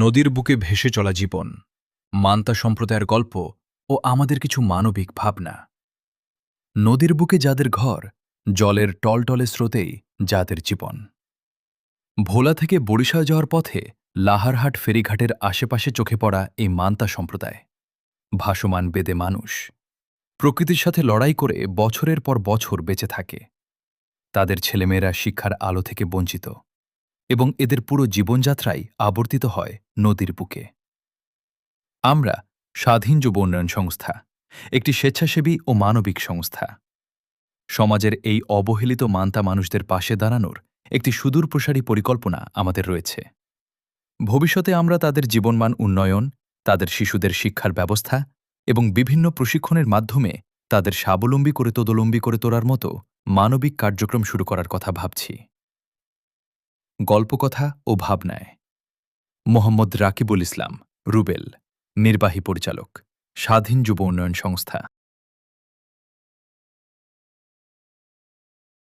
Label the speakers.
Speaker 1: নদীর বুকে ভেসে চলা জীবন, মান্তা সম্প্রদায়ের গল্প ও আমাদের কিছু মানবিক ভাবনা। নদীর বুকে যাদের ঘর, জলের টলটলে স্রোতেই যাদের জীবন। ভোলা থেকে বরিশাল যাওয়ার পথে লাহারহাট ফেরিঘাটের আশেপাশে চোখে পড়া এই মান্তা সম্প্রদায়। ভাসমান বেদে মানুষ প্রকৃতির সাথে লড়াই করে বছরের পর বছর বেঁচে থাকে। তাদের ছেলেমেয়েরা শিক্ষার আলো থেকে বঞ্চিত এবং এদের পুরো জীবনযাত্রাই আবর্তিত হয় নদীর বুকে। আমরা স্বাধীন যুব উন্নয়ন সংস্থা, একটি স্বেচ্ছাসেবী ও মানবিক সংস্থা, সমাজের এই অবহেলিত মান্তা মানুষদের পাশে দাঁড়ানোর একটি সুদূরপ্রসারী পরিকল্পনা আমাদের রয়েছে। ভবিষ্যতে আমরা তাদের জীবনমান উন্নয়ন, তাদের শিশুদের শিক্ষার ব্যবস্থা এবং বিভিন্ন প্রশিক্ষণের মাধ্যমে তাদের স্বাবলম্বী করে তদলম্বী করে তোলার মতো মানবিক কার্যক্রম শুরু করার কথা ভাবছি। গল্পকথা ও ভাবনায় মোহাম্মদ রাকিবুল ইসলাম, রুবেল, নির্বাহী পরিচালক, স্বাধীন যুব উন্নয়ন সংস্থা।